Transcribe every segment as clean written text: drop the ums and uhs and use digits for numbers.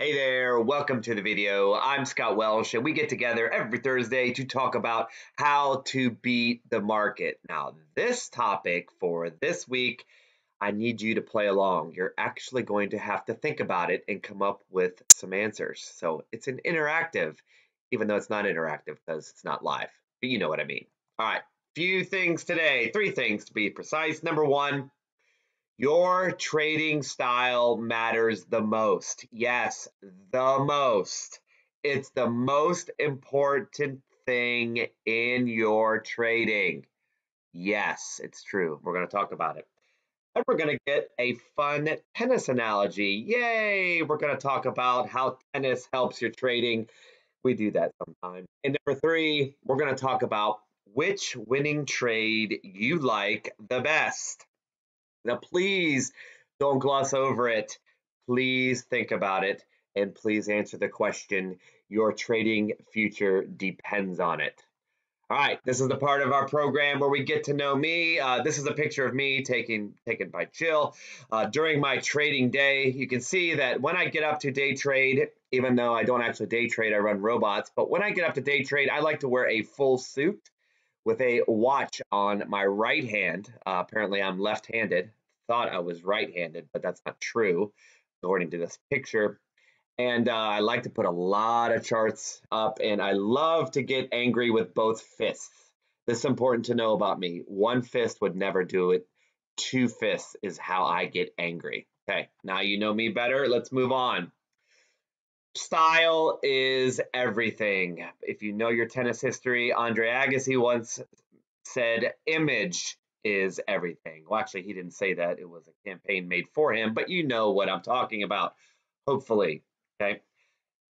Hey there, welcome to the video. I'm Scott Welsh, and we get together every Thursday to talk about how to beat the market. Now, this topic for this week, I need you to play along. You're actually going to have to think about it and come up with some answers. So it's an interactive, even though it's not interactive because it's not live, but you know what I mean. All right, few things today, three things to be precise. Number one, your trading style matters the most. Yes, the most. It's the most important thing in your trading. Yes, it's true. We're going to talk about it. And we're going to get a fun tennis analogy. Yay! We're going to talk about how tennis helps your trading. We do that sometimes. And number three, we're going to talk about which winning trade you like the best. Now, please don't gloss over it. Please think about it and please answer the question. Your trading future depends on it. All right, this is the part of our program where we get to know me. This is a picture of me taken by Jill during my trading day. You can see that when I get up to day trade, even though I don't actually day trade, I run robots. But when I get up to day trade, I like to wear a full suit with a watch on my right hand. Apparently, I'm left-handed. Thought I was right-handed, but that's not true, according to this picture. And I like to put a lot of charts up, and I love to get angry with both fists. This is important to know about me. One fist would never do it. Two fists is how I get angry. Okay, now you know me better. Let's move on. Style is everything. If you know your tennis history, Andre Agassi once said image is everything. Well, actually, he didn't say that. It was a campaign made for him, but you know what I'm talking about, hopefully. Okay.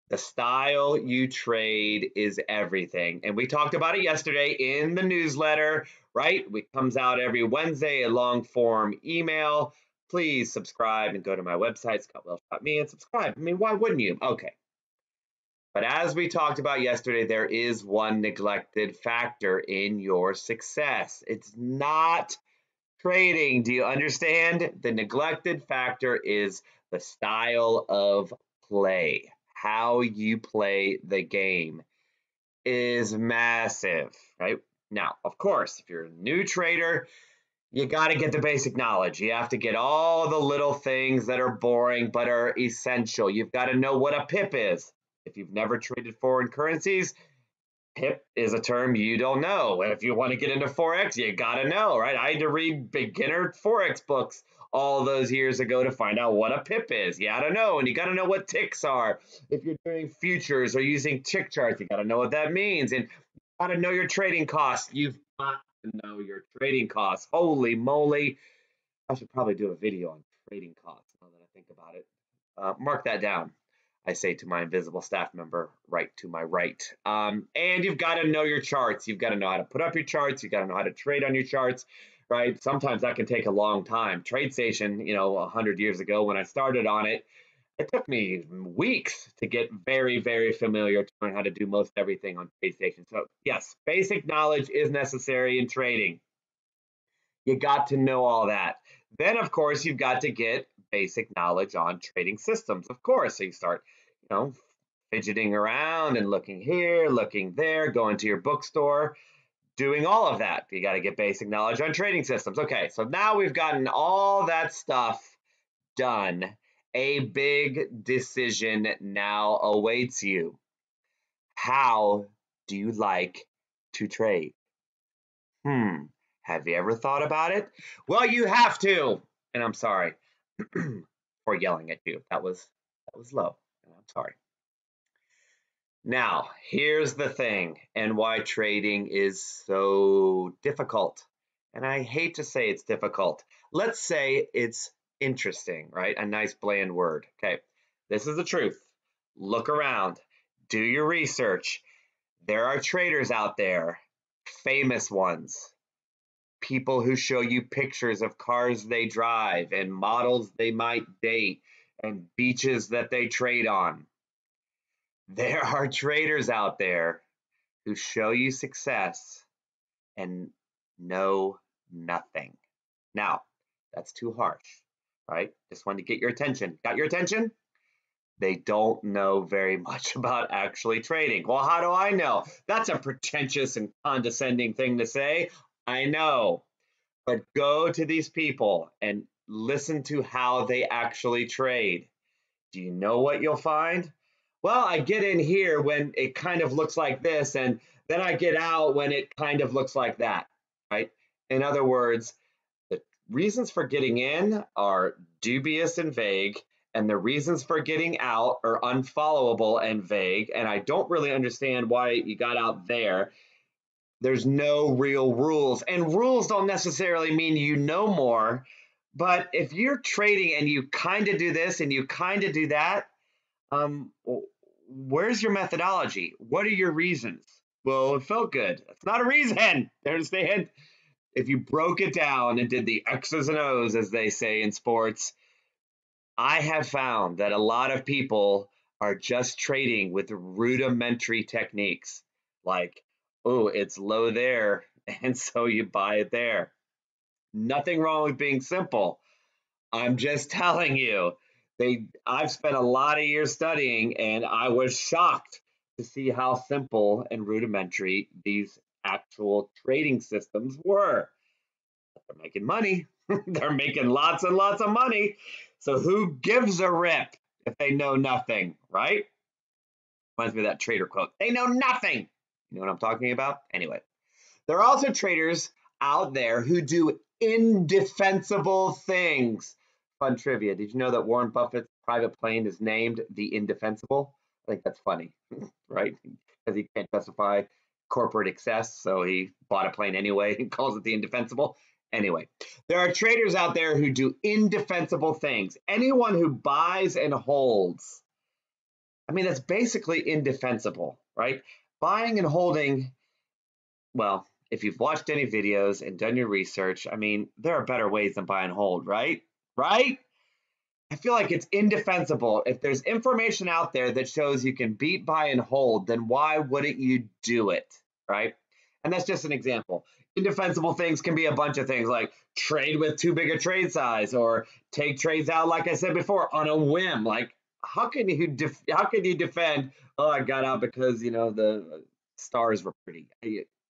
The style you trade is everything. And we talked about it yesterday in the newsletter, right? It comes out every Wednesday, a long form email. Please subscribe and go to my website, scottwelsh.me, and subscribe. I mean, why wouldn't you? Okay. But as we talked about yesterday, there is one neglected factor in your success. It's not trading. Do you understand? The neglected factor is the style of play. How you play the game is massive, right? Now, of course, if you're a new trader, you got to get the basic knowledge. You have to get all the little things that are boring but are essential. You've got to know what a pip is. If you've never traded foreign currencies, pip is a term you don't know. And if you want to get into Forex, you got to know, right? I had to read beginner Forex books all those years ago to find out what a pip is. You got to know, and you got to know what ticks are. If you're doing futures or using tick charts, you got to know what that means. And you got to know your trading costs. You've got to know your trading costs. Holy moly. I should probably do a video on trading costs now that I think about it. Mark that down. I say to my invisible staff member right to my right. And you've got to know your charts. You've got to know how to put up your charts. You've got to know how to trade on your charts, right? Sometimes that can take a long time. TradeStation, 100 years ago when I started on it, it took me weeks to get very, very familiar to learn how to do most everything on TradeStation. So, yes, basic knowledge is necessary in trading. You got to know all that. Then, of course, you've got to get basic knowledge on trading systems, of course. So you start, fidgeting around and looking here, looking there, going to your bookstore, doing all of that. You got to get basic knowledge on trading systems. Okay, so now we've gotten all that stuff done. A big decision now awaits you. How do you like to trade? Have you ever thought about it? Well, you have to. And I'm sorry for yelling at you. That was low. I'm sorry. Now, here's the thing and why trading is so difficult. And I hate to say it's difficult. Let's say it's interesting, right? A nice bland word. Okay. This is the truth. Look around. Do your research. There are traders out there, famous ones, people who show you pictures of cars they drive and models they might date and beaches that they trade on. There are traders out there who show you success and know nothing. Now, that's too harsh, right? Just wanted to get your attention. Got your attention? They don't know very much about actually trading. Well, how do I know? That's a pretentious and condescending thing to say. I know. But go to these people and listen to how they actually trade. Do you know what you'll find? Well, I get in here when it kind of looks like this, and then I get out when it kind of looks like that, right? In other words, the reasons for getting in are dubious and vague, and the reasons for getting out are unfollowable and vague. And I don't really understand why you got out there. There's no real rules, and rules don't necessarily mean you know more. But if you're trading and you kind of do this and you kind of do that, where's your methodology? What are your reasons? Well, it felt good. That's not a reason. Understand? If you broke it down and did the X's and O's, as they say in sports, I have found that a lot of people are just trading with rudimentary techniques like, oh, it's low there, and so you buy it there. Nothing wrong with being simple. I'm just telling you, I've spent a lot of years studying and I was shocked to see how simple and rudimentary these actual trading systems were. They're making money. They're making lots and lots of money. So who gives a rip if they know nothing, right? Reminds me of that trader quote. They know nothing. You know what I'm talking about? Anyway, there are also traders out there who do indefensible things. Fun trivia. Did you know that Warren Buffett's private plane is named the Indefensible? I think that's funny, right? Because he can't justify corporate excess, so he bought a plane anyway and calls it the Indefensible. Anyway, there are traders out there who do indefensible things. Anyone who buys and holds, I mean, that's basically indefensible, right? Buying and holding, well, if you've watched any videos and done your research, I mean, there are better ways than buy and hold, right? Right? I feel like it's indefensible. If there's information out there that shows you can beat, buy, and hold, then why wouldn't you do it, right? And that's just an example. Indefensible things can be a bunch of things like trade with too big a trade size or take trades out, like I said before, on a whim. Like, how can you defend? Oh, I got out because the stars were pretty.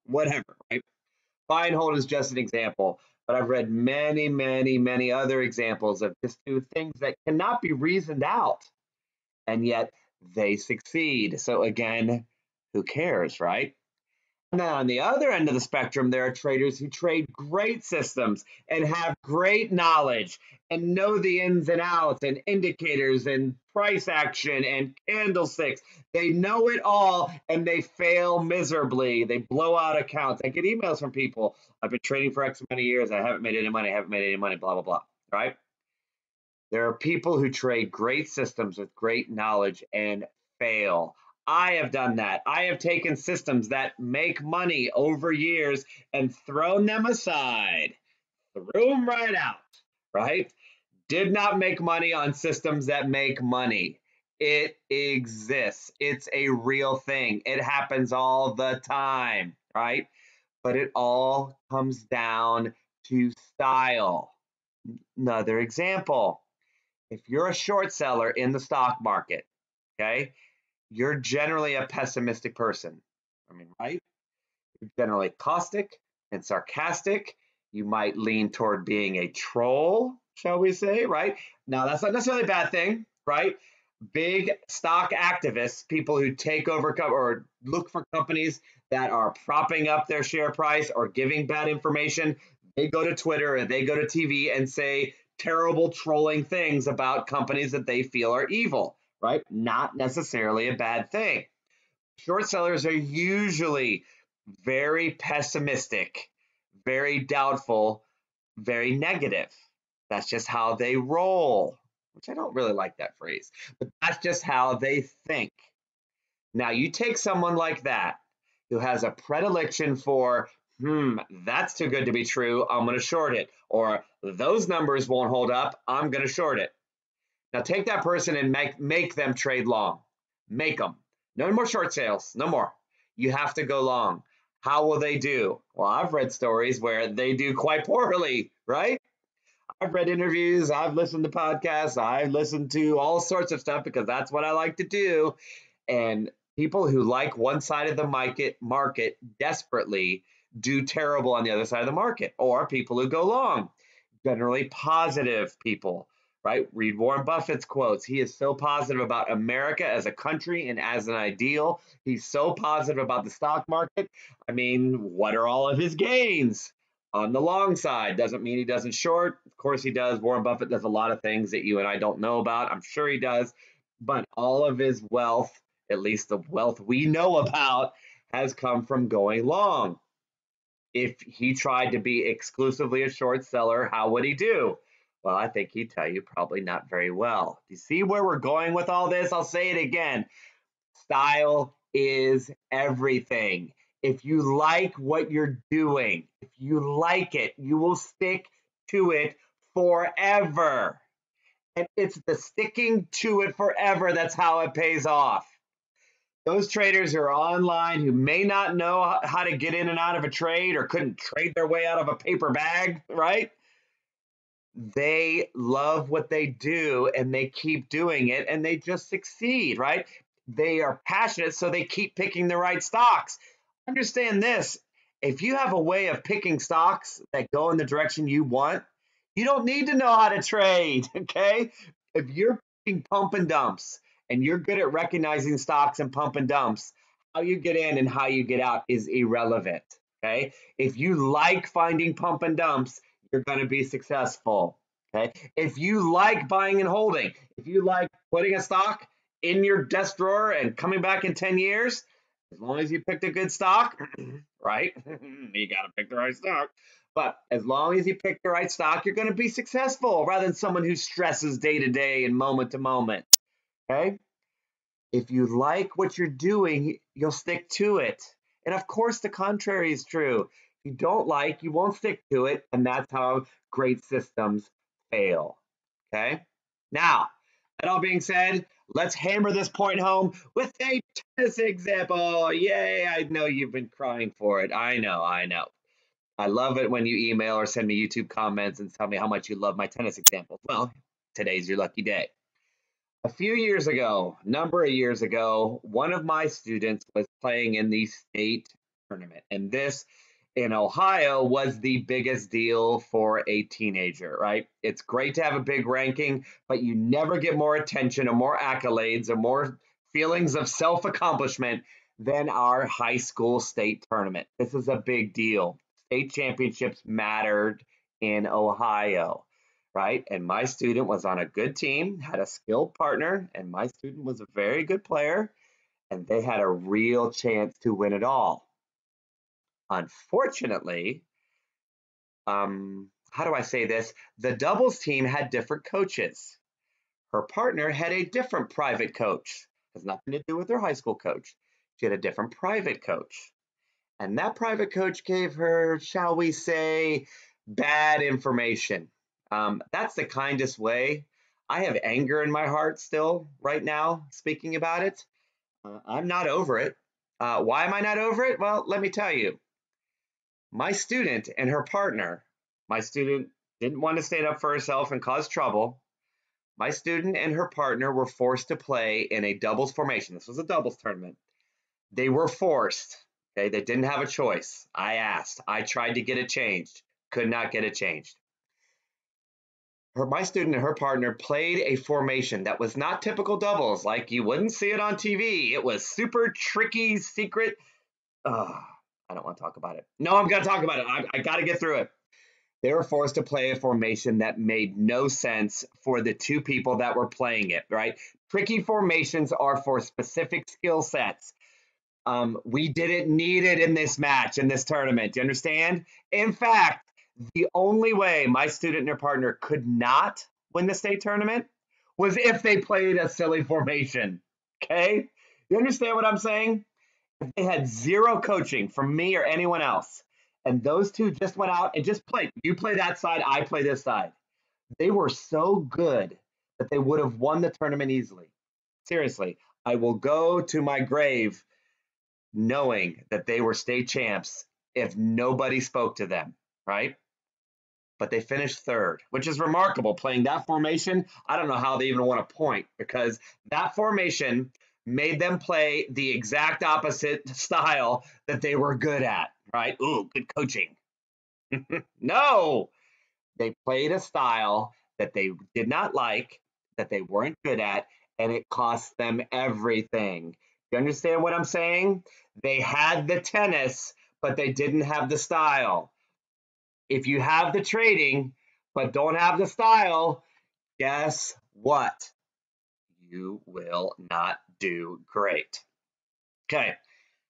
Whatever, right? Buy and hold is just an example, but I've read many, many, many other examples of just two things that cannot be reasoned out, and yet they succeed. So again, who cares, right? And then on the other end of the spectrum, there are traders who trade great systems and have great knowledge and know the ins and outs and indicators and price action and candlesticks. They know it all and they fail miserably. They blow out accounts. I get emails from people. I've been trading for X many years. I haven't made any money. I haven't made any money, blah, blah, blah. Right? There are people who trade great systems with great knowledge and fail. I have done that. I have taken systems that make money over years and thrown them aside, threw them right out, right? Did not make money on systems that make money. It exists. It's a real thing. It happens all the time, right? But it all comes down to style. Another example, if you're a short seller in the stock market, okay, you're generally a pessimistic person. I mean, right? You're generally caustic and sarcastic. You might lean toward being a troll, shall we say, right? Now, that's not necessarily a bad thing, right? Big stock activists, people who take over or look for companies that are propping up their share price or giving bad information, they go to Twitter and they go to TV and say terrible trolling things about companies that they feel are evil, right? Not necessarily a bad thing. Short sellers are usually very pessimistic, very doubtful, very negative. That's just how they roll, which I don't really like that phrase, but that's just how they think. Now, you take someone like that who has a predilection for, that's too good to be true, I'm going to short it, or those numbers won't hold up, I'm going to short it. Now, take that person and make them trade long. Make them. No more short sales, no more. You have to go long. How will they do? Well, I've read stories where they do quite poorly, right? I've read interviews, I've listened to podcasts, I've listened to all sorts of stuff because that's what I like to do. And people who like one side of the market desperately do terrible on the other side of the market, or people who go long, generally positive people, right? Read Warren Buffett's quotes. He is so positive about America as a country and as an ideal. He's so positive about the stock market. I mean, what are all of his gains? On the long side, doesn't mean he doesn't short. Of course, he does. Warren Buffett does a lot of things that you and I don't know about. I'm sure he does. But all of his wealth, at least the wealth we know about, has come from going long. If he tried to be exclusively a short seller, how would he do? Well, I think he'd tell you probably not very well. Do you see where we're going with all this? I'll say it again. Style is everything. If you like what you're doing, if you like it, you will stick to it forever. And it's the sticking to it forever that's how it pays off. Those traders who are online who may not know how to get in and out of a trade or couldn't trade their way out of a paper bag, right? They love what they do and they keep doing it and they just succeed, right? They are passionate, so they keep picking the right stocks. Understand this, if you have a way of picking stocks that go in the direction you want, you don't need to know how to trade, okay? If you're picking pump and dumps and you're good at recognizing stocks and pump and dumps, how you get in and how you get out is irrelevant, okay? If you like finding pump and dumps, you're going to be successful. Okay. If you like buying and holding, if you like putting a stock in your desk drawer and coming back in 10 years, as long as you picked a good stock, right? You got to pick the right stock. But as long as you pick the right stock, you're going to be successful rather than someone who stresses day to day and moment to moment. Okay. If you like what you're doing, you'll stick to it. And of course, the contrary is true. If you don't like, you won't stick to it. And that's how great systems fail. Okay. Now, that all being said, let's hammer this point home with a tennis example. Yay. I know you've been crying for it. I know. I love it when you email or send me YouTube comments and tell me how much you love my tennis examples. Well, today's your lucky day. A few years ago, number of years ago, one of my students was playing in the state tournament. And this in Ohio was the biggest deal for a teenager, right? It's great to have a big ranking, but you never get more attention or more accolades or more feelings of self accomplishment than our high school state tournament. This is a big deal. State championships mattered in Ohio, right? And my student was on a good team, had a skilled partner, and my student was a very good player, and they had a real chance to win it all. Unfortunately, how do I say this? The doubles team had different coaches. Her partner had a different private coach. Has nothing to do with her high school coach. She had a different private coach. And that private coach gave her, shall we say, bad information. That's the kindest way. I have anger in my heart still right now, speaking about it. I'm not over it. Why am I not over it? Well, let me tell you. My student and her partner, my student didn't want to stand up for herself and cause trouble. My student and her partner were forced to play in a doubles formation. This was a doubles tournament. They were forced. Okay, they didn't have a choice. I asked. I tried to get it changed. Could not get it changed. My student and her partner played a formation that was not typical doubles, like you wouldn't see it on TV. It was super tricky, secret. I don't want to talk about it. No, I'm going to talk about it. I got to get through it. They were forced to play a formation that made no sense for the two people that were playing it, right? Tricky formations are for specific skill sets. We didn't need it in this match, in this tournament. Do you understand? In fact, the only way my student and their partner could not win the state tournament was if they played a silly formation. Okay? You understand what I'm saying? If they had zero coaching from me or anyone else, and those two just went out and just played. You play that side, I play this side. They were so good that they would have won the tournament easily. Seriously, I will go to my grave knowing that they were state champs if nobody spoke to them, right? but they finished third, which is remarkable. Playing that formation, I don't know how they even won a point, because that formation made them play the exact opposite style that they were good at, right? Ooh, good coaching. No, they played a style that they did not like, that they weren't good at, and it cost them everything. You understand what I'm saying? They had the tennis, but they didn't have the style. If you have the trading, but don't have the style, guess what? You will not do great. Okay.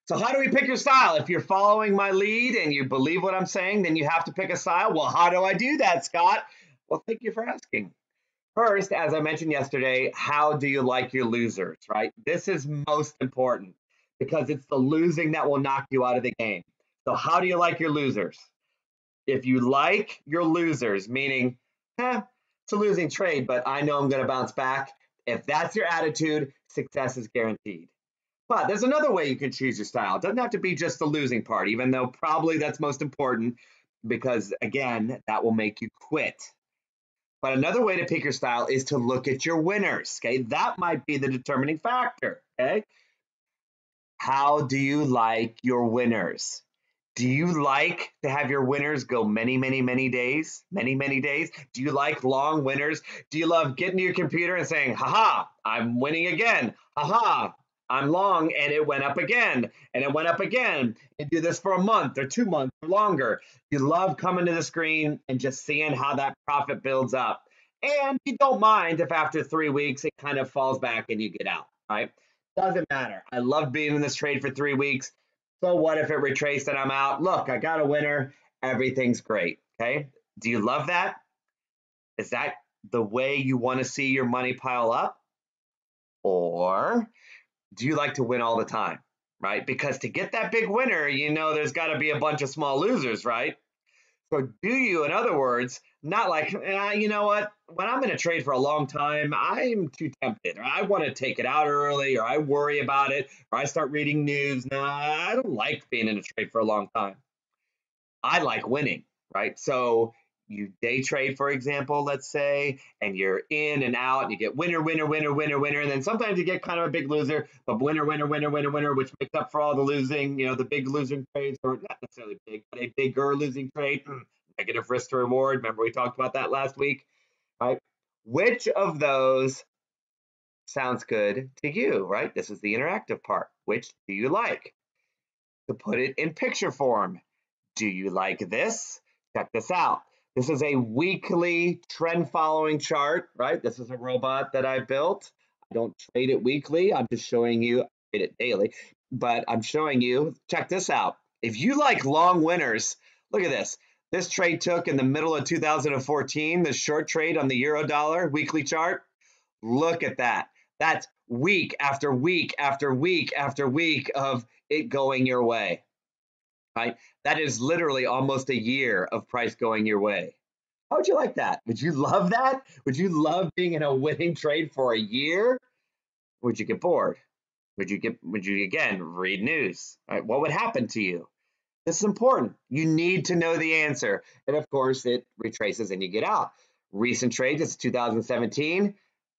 So how do we pick your style? If you're following my lead and you believe what I'm saying, then you have to pick a style. Well, how do I do that, Scott? Well, thank you for asking. First, as I mentioned yesterday, how do you like your losers, right? This is most important because it's the losing that will knock you out of the game. So how do you like your losers? If you like your losers, meaning, it's a losing trade, but I know I'm going to bounce back. If that's your attitude, success is guaranteed. But there's another way you can choose your style. It doesn't have to be just the losing part, even though probably that's most important because, again, that will make you quit. But another way to pick your style is to look at your winners. Okay, that might be the determining factor. Okay, how do you like your winners? Do you like to have your winners go many, many, many days? Many, many days? Do you like long winners? Do you love getting to your computer and saying, haha, I'm winning again. Haha, I'm long and it went up again and it went up again. And do this for a month or 2 months or longer. You love coming to the screen and just seeing how that profit builds up. And you don't mind if after 3 weeks it kind of falls back and you get out, right? Doesn't matter. I love being in this trade for 3 weeks. So what if it retraced and I'm out? Look, I got a winner. Everything's great. Okay. Do you love that? Is that the way you want to see your money pile up? Or do you like to win all the time? Right? Because to get that big winner, there's got to be a bunch of small losers, right? So do you, in other words, not like, you know what? When I'm in a trade for a long time, I'm too tempted, or I want to take it out early, or I worry about it, or I start reading news. No, I don't like being in a trade for a long time. I like winning, right? So you day trade, for example, let's say, and you're in and out, and you get winner, winner, winner, winner, winner, and then sometimes you get kind of a big loser, but winner, winner, winner, winner, winner, which makes up for all the losing, the big losing trades, or not necessarily big, but a bigger losing trade, negative risk to reward. Remember we talked about that last week, right? Which of those sounds good to you, right? This is the interactive part. Which do you like? To put it in picture form, do you like this? Check this out. This is a weekly trend following chart, right? This is a robot that I built. I don't trade it weekly. I'm just showing you, I trade it daily, but I'm showing you, check this out. If you like long winners, look at this. This trade took in the middle of 2014, the short trade on the euro dollar weekly chart. Look at that. That's week after week after week after week of it going your way, right? That is literally almost a year of price going your way. How would you like that? Would you love that? Would you love being in a winning trade for a year? Would you get bored? Would you again read news? Right? What would happen to you? This is important. You need to know the answer. And of course, it retraces and you get out. Recent trades, it's 2017,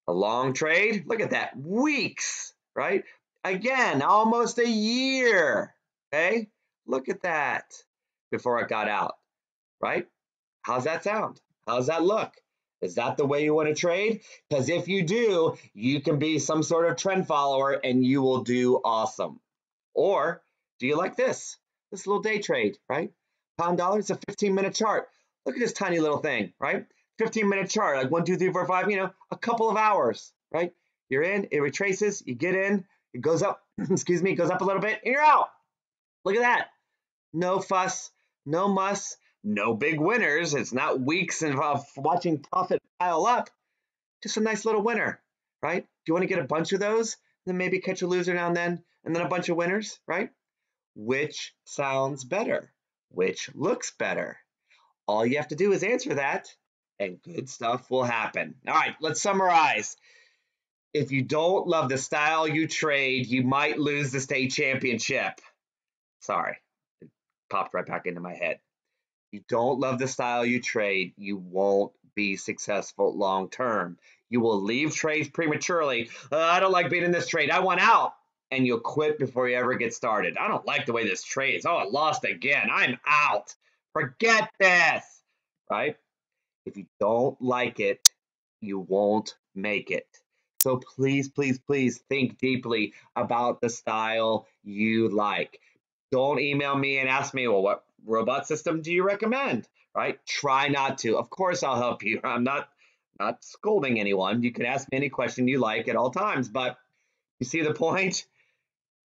a long trade. Look at that, weeks, right? Again, almost a year, okay? Look at that before it got out, right? How's that sound? How's that look? Is that the way you want to trade? Because if you do, you can be some sort of trend follower and you will do awesome. Or do you like this? This little day trade, right? Pound dollar, it's a 15-minute chart. Look at this tiny little thing, right? 15-minute chart, like 1, 2, 3, 4, 5, a couple of hours, right? You're in, it retraces, you get in, it goes up, excuse me, it goes up a little bit, and you're out. Look at that. No fuss, no muss, no big winners. It's not weeks of watching profit pile up. Just a nice little winner, right? Do you want to get a bunch of those? Then maybe catch a loser now and then a bunch of winners, right? Which sounds better? Which looks better? All you have to do is answer that, and good stuff will happen. All right, let's summarize. If you don't love the style you trade, you might lose the state championship. Sorry, it popped right back into my head. You don't love the style you trade, you won't be successful long term. You will leave trades prematurely. I don't like being in this trade. I want out. And you'll quit before you ever get started. I don't like the way this trades. Oh, I lost again. I'm out. Forget this. Right? If you don't like it, you won't make it. So please, please, please think deeply about the style you like. Don't email me and ask me, well, what robot system do you recommend? Right? Try not to. Of course, I'll help you. I'm not scolding anyone. You can ask me any question you like at all times, but you see the point?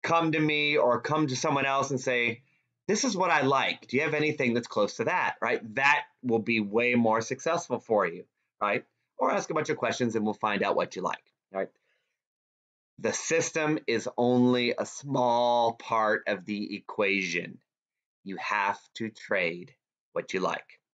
Come to me or come to someone else and say, this is what I like. Do you have anything that's close to that? Right? That will be way more successful for you. Right? Or ask a bunch of questions and we'll find out what you like. Right? The system is only a small part of the equation. You have to trade what you like.